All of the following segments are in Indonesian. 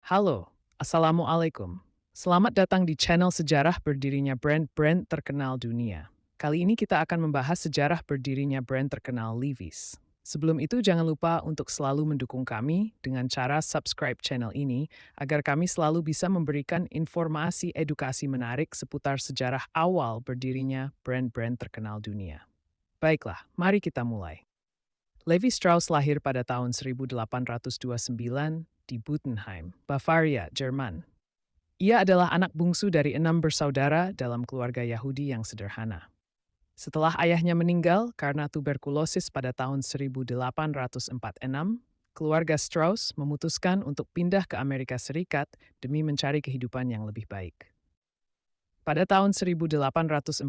Halo, Assalamualaikum. Selamat datang di channel sejarah berdirinya brand-brand terkenal dunia. Kali ini kita akan membahas sejarah berdirinya brand terkenal Levi's. Sebelum itu jangan lupa untuk selalu mendukung kami dengan cara subscribe channel ini agar kami selalu bisa memberikan informasi edukasi menarik seputar sejarah awal berdirinya brand-brand terkenal dunia. Baiklah, mari kita mulai. Levi Strauss lahir pada tahun 1829 di Butenheim, Bavaria, Jerman. Ia adalah anak bungsu dari 6 bersaudara dalam keluarga Yahudi yang sederhana. Setelah ayahnya meninggal karena tuberkulosis pada tahun 1846, keluarga Strauss memutuskan untuk pindah ke Amerika Serikat demi mencari kehidupan yang lebih baik. Pada tahun 1847,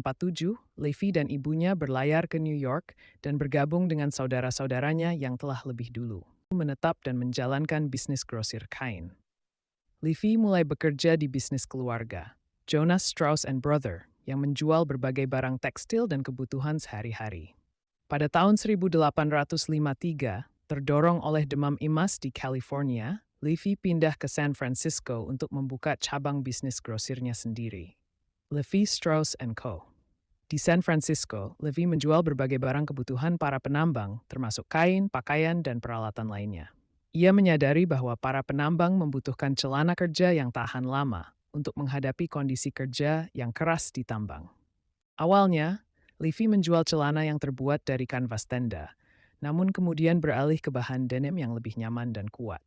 Levi dan ibunya berlayar ke New York dan bergabung dengan saudara-saudaranya yang telah lebih dulu menetap dan menjalankan bisnis grosir kain. Levi mulai bekerja di bisnis keluarga, Jonas Strauss and Brother, yang menjual berbagai barang tekstil dan kebutuhan sehari-hari. Pada tahun 1853, terdorong oleh demam emas di California, Levi pindah ke San Francisco untuk membuka cabang bisnis grosirnya sendiri, Levi Strauss and Co. Di San Francisco, Levi menjual berbagai barang kebutuhan para penambang, termasuk kain, pakaian, dan peralatan lainnya. Ia menyadari bahwa para penambang membutuhkan celana kerja yang tahan lama untuk menghadapi kondisi kerja yang keras di tambang. Awalnya, Levi menjual celana yang terbuat dari kanvas tenda, namun kemudian beralih ke bahan denim yang lebih nyaman dan kuat.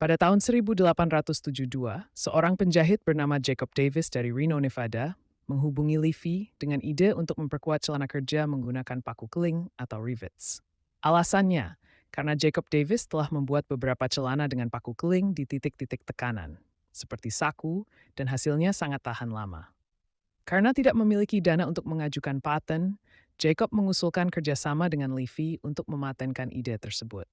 Pada tahun 1872, seorang penjahit bernama Jacob Davis dari Reno, Nevada, menghubungi Levi dengan ide untuk memperkuat celana kerja menggunakan paku keling atau rivets. Alasannya, karena Jacob Davis telah membuat beberapa celana dengan paku keling di titik-titik tekanan, seperti saku, dan hasilnya sangat tahan lama. Karena tidak memiliki dana untuk mengajukan paten, Jacob mengusulkan kerjasama dengan Levi untuk mematenkan ide tersebut.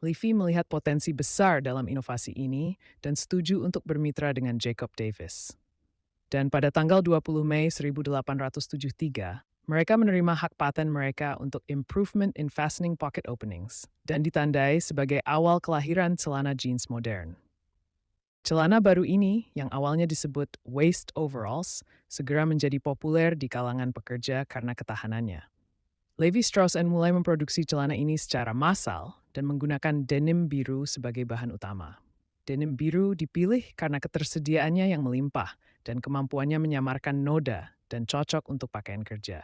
Levi melihat potensi besar dalam inovasi ini dan setuju untuk bermitra dengan Jacob Davis. Dan pada tanggal 20 Mei 1873, mereka menerima hak paten mereka untuk Improvement in Fastening Pocket Openings dan ditandai sebagai awal kelahiran celana jeans modern. Celana baru ini, yang awalnya disebut waist overalls, segera menjadi populer di kalangan pekerja karena ketahanannya. Levi Strauss & mulai memproduksi celana ini secara massal dan menggunakan denim biru sebagai bahan utama. Denim biru dipilih karena ketersediaannya yang melimpah dan kemampuannya menyamarkan noda dan cocok untuk pakaian kerja.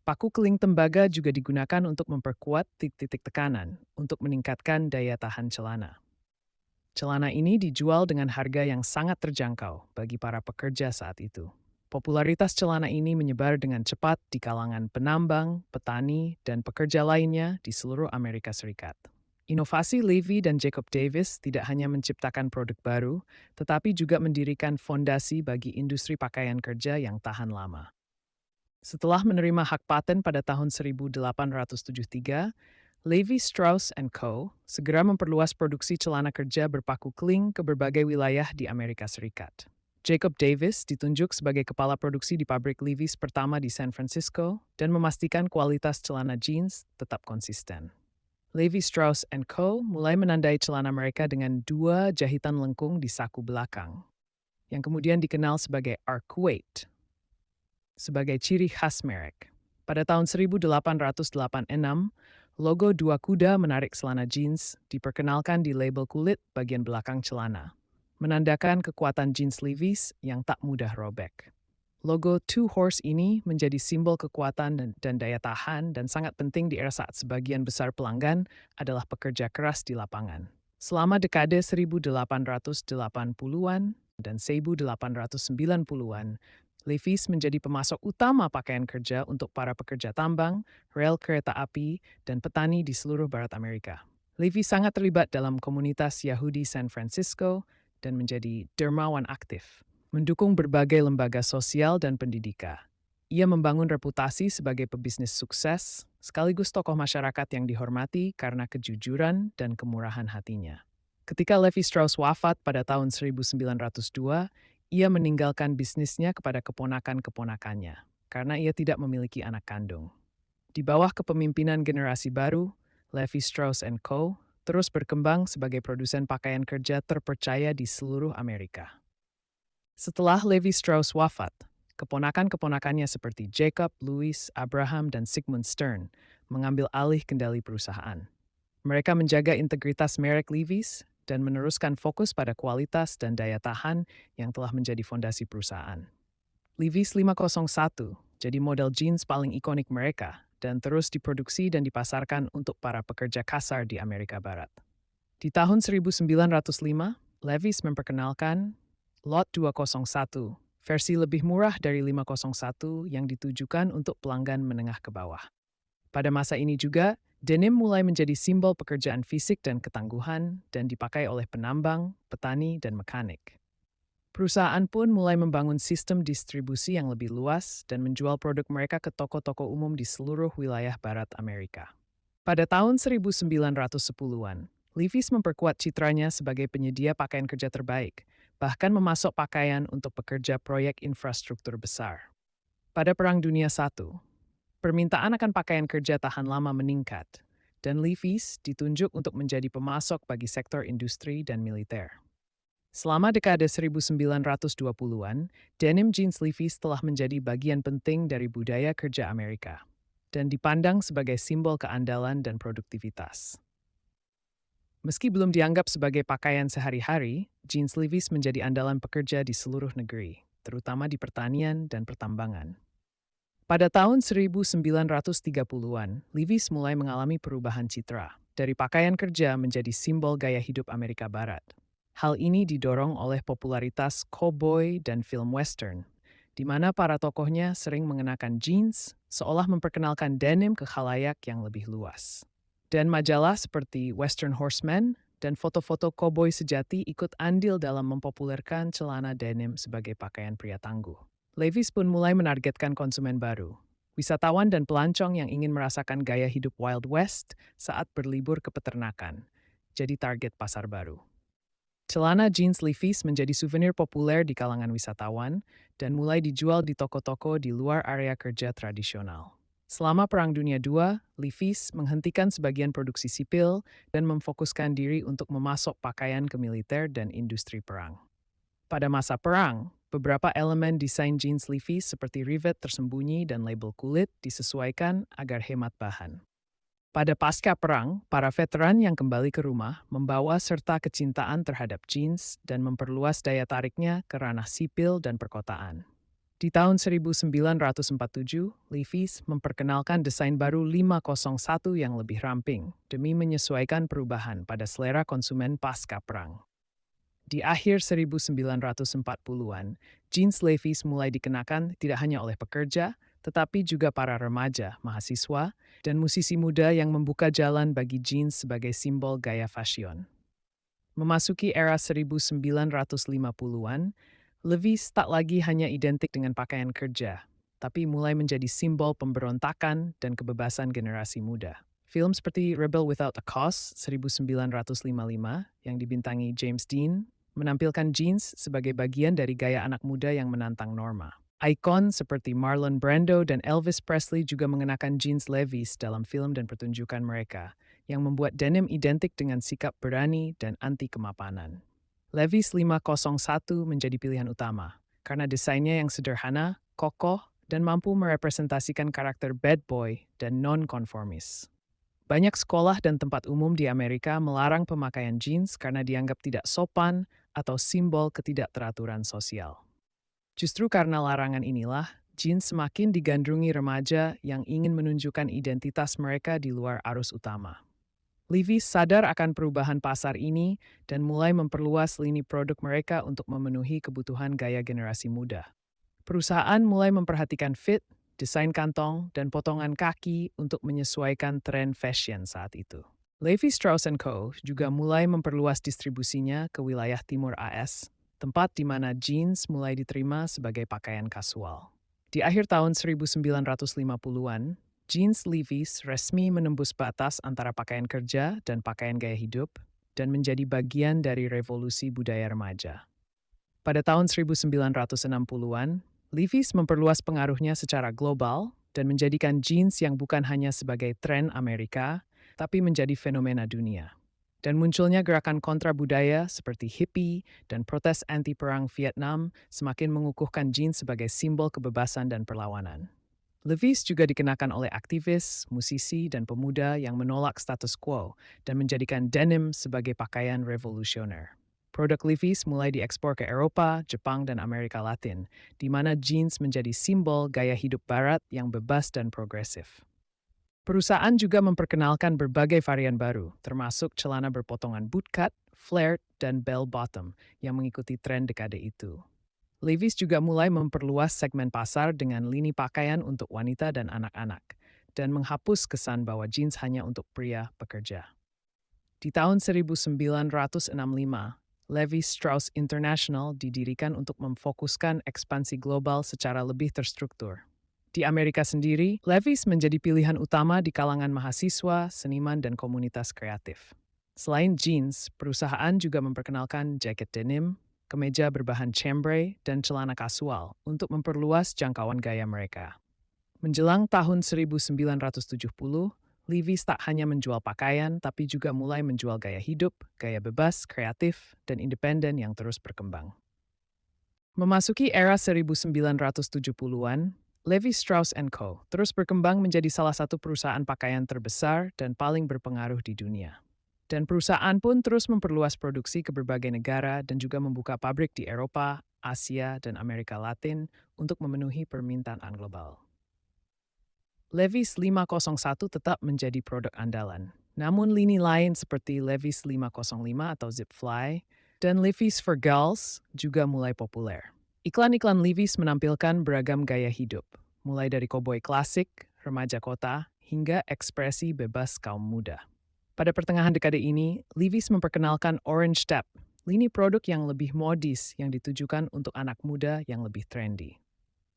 Paku keling tembaga juga digunakan untuk memperkuat titik-titik tekanan untuk meningkatkan daya tahan celana. Celana ini dijual dengan harga yang sangat terjangkau bagi para pekerja saat itu. Popularitas celana ini menyebar dengan cepat di kalangan penambang, petani, dan pekerja lainnya di seluruh Amerika Serikat. Inovasi Levi dan Jacob Davis tidak hanya menciptakan produk baru, tetapi juga mendirikan fondasi bagi industri pakaian kerja yang tahan lama. Setelah menerima hak paten pada tahun 1873, Levi Strauss & Co. segera memperluas produksi celana kerja berpaku keling ke berbagai wilayah di Amerika Serikat. Jacob Davis ditunjuk sebagai kepala produksi di pabrik Levi's pertama di San Francisco dan memastikan kualitas celana jeans tetap konsisten. Levi Strauss & Co. mulai menandai celana mereka dengan 2 jahitan lengkung di saku belakang, yang kemudian dikenal sebagai arcuate, sebagai ciri khas merek. Pada tahun 1886, logo 2 kuda menarik celana jeans diperkenalkan di label kulit bagian belakang celana, menandakan kekuatan jeans Levi's yang tak mudah robek. Logo Two Horse ini menjadi simbol kekuatan dan daya tahan dan sangat penting di era saat sebagian besar pelanggan adalah pekerja keras di lapangan. Selama dekade 1880-an dan 1890-an, Levi's menjadi pemasok utama pakaian kerja untuk para pekerja tambang, rel kereta api, dan petani di seluruh Barat Amerika. Levi sangat terlibat dalam komunitas Yahudi San Francisco dan menjadi dermawan aktif, mendukung berbagai lembaga sosial dan pendidikan. Ia membangun reputasi sebagai pebisnis sukses, sekaligus tokoh masyarakat yang dihormati karena kejujuran dan kemurahan hatinya. Ketika Levi Strauss wafat pada tahun 1902, ia meninggalkan bisnisnya kepada keponakan-keponakannya karena ia tidak memiliki anak kandung. Di bawah kepemimpinan generasi baru, Levi Strauss & Co. terus berkembang sebagai produsen pakaian kerja terpercaya di seluruh Amerika. Setelah Levi Strauss wafat, keponakan-keponakannya seperti Jacob, Louis, Abraham, dan Sigmund Stern mengambil alih kendali perusahaan. Mereka menjaga integritas merek Levi's dan meneruskan fokus pada kualitas dan daya tahan yang telah menjadi fondasi perusahaan. Levi's 501 jadi model jeans paling ikonik mereka dan terus diproduksi dan dipasarkan untuk para pekerja kasar di Amerika Barat. Di tahun 1905, Levi's memperkenalkan Lot 201, versi lebih murah dari 501 yang ditujukan untuk pelanggan menengah ke bawah. Pada masa ini juga, denim mulai menjadi simbol pekerjaan fisik dan ketangguhan dan dipakai oleh penambang, petani, dan mekanik. Perusahaan pun mulai membangun sistem distribusi yang lebih luas dan menjual produk mereka ke toko-toko umum di seluruh wilayah barat Amerika. Pada tahun 1910-an, Levi's memperkuat citranya sebagai penyedia pakaian kerja terbaik, bahkan memasok pakaian untuk pekerja proyek infrastruktur besar. Pada Perang Dunia I, permintaan akan pakaian kerja tahan lama meningkat, dan Levi's ditunjuk untuk menjadi pemasok bagi sektor industri dan militer. Selama dekade 1920-an, denim jeans Levi's telah menjadi bagian penting dari budaya kerja Amerika dan dipandang sebagai simbol keandalan dan produktivitas. Meski belum dianggap sebagai pakaian sehari-hari, jeans Levi's menjadi andalan pekerja di seluruh negeri, terutama di pertanian dan pertambangan. Pada tahun 1930-an, Levi's mulai mengalami perubahan citra, dari pakaian kerja menjadi simbol gaya hidup Amerika Barat. Hal ini didorong oleh popularitas cowboy dan film western, di mana para tokohnya sering mengenakan jeans seolah memperkenalkan denim ke khalayak yang lebih luas. Dan majalah seperti Western Horseman dan foto-foto koboi sejati ikut andil dalam mempopulerkan celana denim sebagai pakaian pria tangguh. Levi's pun mulai menargetkan konsumen baru, wisatawan dan pelancong yang ingin merasakan gaya hidup Wild West saat berlibur ke peternakan, jadi target pasar baru. Celana jeans Levi's menjadi souvenir populer di kalangan wisatawan dan mulai dijual di toko-toko di luar area kerja tradisional. Selama Perang Dunia II, Levi's menghentikan sebagian produksi sipil dan memfokuskan diri untuk memasok pakaian ke militer dan industri perang. Pada masa perang, beberapa elemen desain jeans Levi's seperti rivet tersembunyi dan label kulit disesuaikan agar hemat bahan. Pada pasca perang, para veteran yang kembali ke rumah membawa serta kecintaan terhadap jeans dan memperluas daya tariknya ke ranah sipil dan perkotaan. Di tahun 1947, Levi's memperkenalkan desain baru 501 yang lebih ramping demi menyesuaikan perubahan pada selera konsumen pasca perang. Di akhir 1940-an, jeans Levi's mulai dikenakan tidak hanya oleh pekerja, tetapi juga para remaja, mahasiswa, dan musisi muda yang membuka jalan bagi jeans sebagai simbol gaya fashion. Memasuki era 1950-an, Levi's tak lagi hanya identik dengan pakaian kerja, tapi mulai menjadi simbol pemberontakan dan kebebasan generasi muda. Film seperti Rebel Without a Cause 1955 yang dibintangi James Dean menampilkan jeans sebagai bagian dari gaya anak muda yang menantang norma. Ikon seperti Marlon Brando dan Elvis Presley juga mengenakan jeans Levi's dalam film dan pertunjukan mereka, yang membuat denim identik dengan sikap berani dan anti kemapanan. Levi's 501 menjadi pilihan utama, karena desainnya yang sederhana, kokoh, dan mampu merepresentasikan karakter bad boy dan non-konformis. Banyak sekolah dan tempat umum di Amerika melarang pemakaian jeans karena dianggap tidak sopan atau simbol ketidakteraturan sosial. Justru karena larangan inilah, jeans semakin digandrungi remaja yang ingin menunjukkan identitas mereka di luar arus utama. Levi's sadar akan perubahan pasar ini dan mulai memperluas lini produk mereka untuk memenuhi kebutuhan gaya generasi muda. Perusahaan mulai memperhatikan fit, desain kantong, dan potongan kaki untuk menyesuaikan tren fashion saat itu. Levi Strauss & Co. juga mulai memperluas distribusinya ke wilayah timur AS, tempat di mana jeans mulai diterima sebagai pakaian kasual. Di akhir tahun 1950-an, jeans Levi's resmi menembus batas antara pakaian kerja dan pakaian gaya hidup dan menjadi bagian dari revolusi budaya remaja. Pada tahun 1960-an, Levi's memperluas pengaruhnya secara global dan menjadikan jeans yang bukan hanya sebagai tren Amerika, tapi menjadi fenomena dunia. Dan munculnya gerakan kontra budaya seperti hippie dan protes anti-perang Vietnam semakin mengukuhkan jeans sebagai simbol kebebasan dan perlawanan. Levi's juga dikenakan oleh aktivis, musisi, dan pemuda yang menolak status quo dan menjadikan denim sebagai pakaian revolusioner. Produk Levi's mulai diekspor ke Eropa, Jepang, dan Amerika Latin, di mana jeans menjadi simbol gaya hidup barat yang bebas dan progresif. Perusahaan juga memperkenalkan berbagai varian baru, termasuk celana berpotongan bootcut, flared, dan bell bottom yang mengikuti tren dekade itu. Levi's juga mulai memperluas segmen pasar dengan lini pakaian untuk wanita dan anak-anak, dan menghapus kesan bahwa jeans hanya untuk pria pekerja. Di tahun 1965, Levi Strauss International didirikan untuk memfokuskan ekspansi global secara lebih terstruktur. Di Amerika sendiri, Levi's menjadi pilihan utama di kalangan mahasiswa, seniman, dan komunitas kreatif. Selain jeans, perusahaan juga memperkenalkan jaket denim, kemeja berbahan chambray, dan celana kasual untuk memperluas jangkauan gaya mereka. Menjelang tahun 1970, Levi's tak hanya menjual pakaian, tapi juga mulai menjual gaya hidup, gaya bebas, kreatif, dan independen yang terus berkembang. Memasuki era 1970-an, Levi Strauss & Co. terus berkembang menjadi salah satu perusahaan pakaian terbesar dan paling berpengaruh di dunia. Dan perusahaan pun terus memperluas produksi ke berbagai negara dan juga membuka pabrik di Eropa, Asia, dan Amerika Latin untuk memenuhi permintaan global. Levi's 501 tetap menjadi produk andalan. Namun lini lain seperti Levi's 505 atau Zip Fly dan Levi's for Girls juga mulai populer. Iklan-iklan Levi's menampilkan beragam gaya hidup, mulai dari koboi klasik, remaja kota, hingga ekspresi bebas kaum muda. Pada pertengahan dekade ini, Levi's memperkenalkan Orange Step, lini produk yang lebih modis yang ditujukan untuk anak muda yang lebih trendy.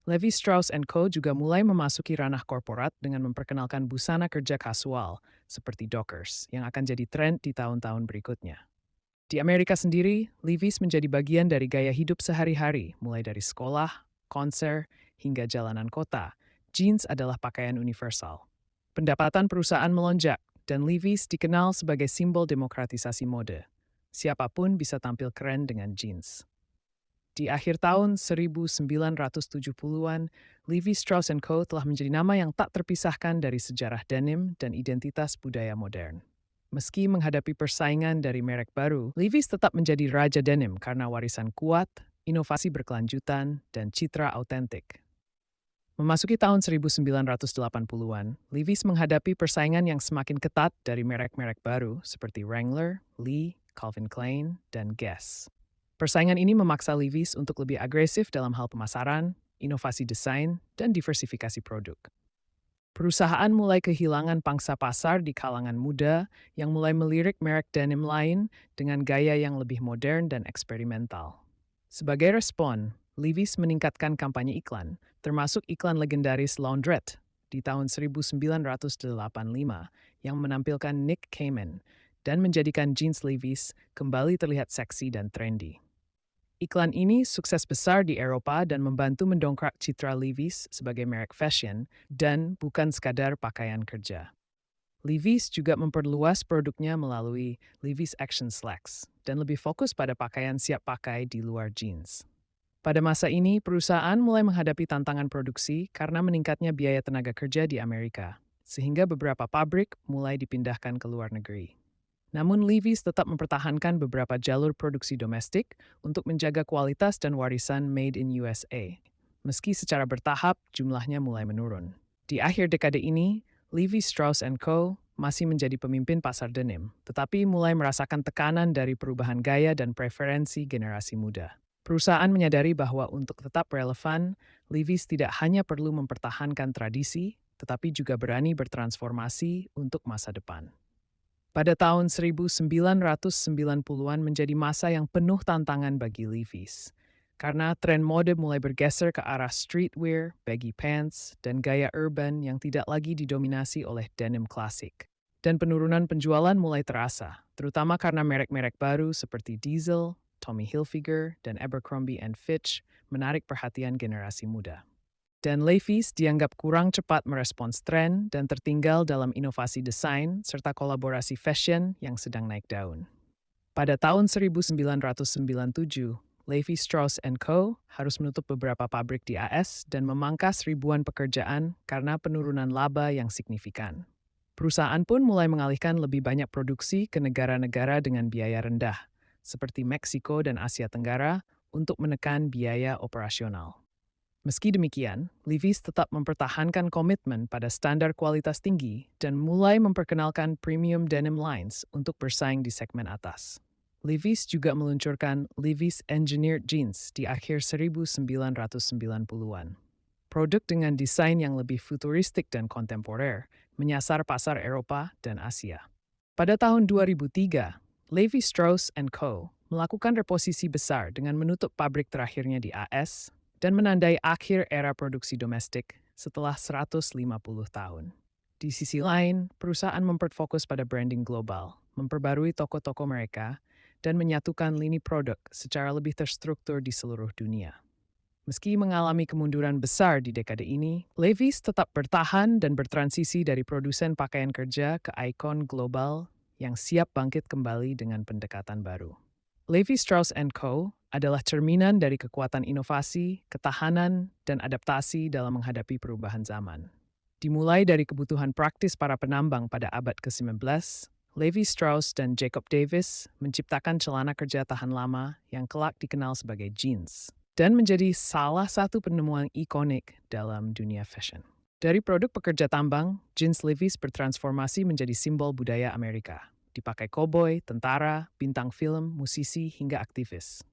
Levi Strauss & Co. juga mulai memasuki ranah korporat dengan memperkenalkan busana kerja kasual seperti Dockers yang akan jadi tren di tahun-tahun berikutnya. Di Amerika sendiri, Levi's menjadi bagian dari gaya hidup sehari-hari, mulai dari sekolah, konser, hingga jalanan kota. Jeans adalah pakaian universal. Pendapatan perusahaan melonjak, dan Levi's dikenal sebagai simbol demokratisasi mode. Siapapun bisa tampil keren dengan jeans. Di akhir tahun 1970-an, Levi Strauss & Co. telah menjadi nama yang tak terpisahkan dari sejarah denim dan identitas budaya modern. Meski menghadapi persaingan dari merek baru, Levi's tetap menjadi raja denim karena warisan kuat, inovasi berkelanjutan, dan citra autentik. Memasuki tahun 1980-an, Levi's menghadapi persaingan yang semakin ketat dari merek-merek baru seperti Wrangler, Lee, Calvin Klein, dan Guess. Persaingan ini memaksa Levi's untuk lebih agresif dalam hal pemasaran, inovasi desain, dan diversifikasi produk. Perusahaan mulai kehilangan pangsa pasar di kalangan muda yang mulai melirik merek denim lain dengan gaya yang lebih modern dan eksperimental. Sebagai respon, Levi's meningkatkan kampanye iklan, termasuk iklan legendaris Laundrette di tahun 1985 yang menampilkan Nick Cayman dan menjadikan jeans Levi's kembali terlihat seksi dan trendy. Iklan ini sukses besar di Eropa dan membantu mendongkrak citra Levi's sebagai merek fashion dan bukan sekadar pakaian kerja. Levi's juga memperluas produknya melalui Levi's Action Slacks dan lebih fokus pada pakaian siap pakai di luar jeans. Pada masa ini, perusahaan mulai menghadapi tantangan produksi karena meningkatnya biaya tenaga kerja di Amerika, sehingga beberapa pabrik mulai dipindahkan ke luar negeri. Namun Levi's tetap mempertahankan beberapa jalur produksi domestik untuk menjaga kualitas dan warisan Made in USA. Meski secara bertahap jumlahnya mulai menurun. Di akhir dekade ini, Levi Strauss & Co. masih menjadi pemimpin pasar denim, tetapi mulai merasakan tekanan dari perubahan gaya dan preferensi generasi muda. Perusahaan menyadari bahwa untuk tetap relevan, Levi's tidak hanya perlu mempertahankan tradisi, tetapi juga berani bertransformasi untuk masa depan. Pada tahun 1990-an menjadi masa yang penuh tantangan bagi Levi's. Karena tren mode mulai bergeser ke arah streetwear, baggy pants, dan gaya urban yang tidak lagi didominasi oleh denim klasik. Dan penurunan penjualan mulai terasa, terutama karena merek-merek baru seperti Diesel, Tommy Hilfiger, dan Abercrombie & Fitch menarik perhatian generasi muda. Dan Levi's dianggap kurang cepat merespons tren dan tertinggal dalam inovasi desain serta kolaborasi fashion yang sedang naik daun. Pada tahun 1997, Levi Strauss & Co. harus menutup beberapa pabrik di AS dan memangkas ribuan pekerjaan karena penurunan laba yang signifikan. Perusahaan pun mulai mengalihkan lebih banyak produksi ke negara-negara dengan biaya rendah, seperti Meksiko dan Asia Tenggara, untuk menekan biaya operasional. Meski demikian, Levi's tetap mempertahankan komitmen pada standar kualitas tinggi dan mulai memperkenalkan premium denim lines untuk bersaing di segmen atas. Levi's juga meluncurkan Levi's Engineered Jeans di akhir 1990-an. Produk dengan desain yang lebih futuristik dan kontemporer menyasar pasar Eropa dan Asia. Pada tahun 2003, Levi Strauss & Co. melakukan reposisi besar dengan menutup pabrik terakhirnya di AS dan menandai akhir era produksi domestik setelah 150 tahun. Di sisi lain, perusahaan memperfokus pada branding global, memperbarui toko-toko mereka, dan menyatukan lini produk secara lebih terstruktur di seluruh dunia. Meski mengalami kemunduran besar di dekade ini, Levi's tetap bertahan dan bertransisi dari produsen pakaian kerja ke ikon global yang siap bangkit kembali dengan pendekatan baru. Levi Strauss & Co. adalah cerminan dari kekuatan inovasi, ketahanan, dan adaptasi dalam menghadapi perubahan zaman. Dimulai dari kebutuhan praktis para penambang pada abad ke-19, Levi Strauss dan Jacob Davis menciptakan celana kerja tahan lama yang kelak dikenal sebagai jeans, dan menjadi salah satu penemuan ikonik dalam dunia fashion. Dari produk pekerja tambang, jeans Levi's bertransformasi menjadi simbol budaya Amerika. Dipakai koboi, tentara, bintang film, musisi, hingga aktivis.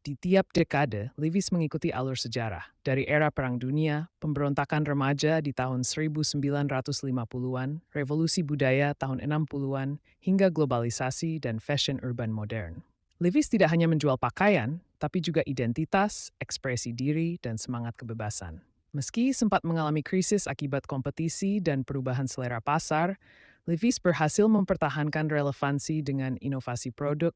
Di tiap dekade, Levi's mengikuti alur sejarah. Dari era Perang Dunia, pemberontakan remaja di tahun 1950-an, revolusi budaya tahun 60-an, hingga globalisasi dan fashion urban modern. Levi's tidak hanya menjual pakaian, tapi juga identitas, ekspresi diri, dan semangat kebebasan. Meski sempat mengalami krisis akibat kompetisi dan perubahan selera pasar, Levi's berhasil mempertahankan relevansi dengan inovasi produk,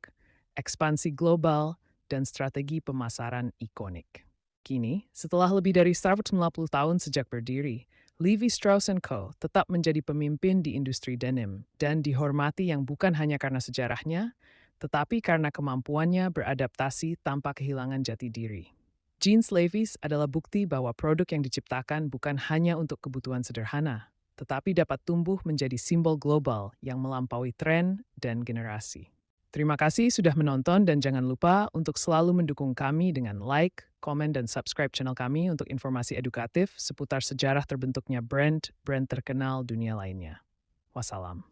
ekspansi global, dan strategi pemasaran ikonik. Kini, setelah lebih dari 150 tahun sejak berdiri, Levi Strauss & Co. tetap menjadi pemimpin di industri denim dan dihormati yang bukan hanya karena sejarahnya, tetapi karena kemampuannya beradaptasi tanpa kehilangan jati diri. Jeans Levi's adalah bukti bahwa produk yang diciptakan bukan hanya untuk kebutuhan sederhana, tetapi dapat tumbuh menjadi simbol global yang melampaui tren dan generasi. Terima kasih sudah menonton dan jangan lupa untuk selalu mendukung kami dengan like, komen, dan subscribe channel kami untuk informasi edukatif seputar sejarah terbentuknya brand terkenal dunia lainnya. Wassalam.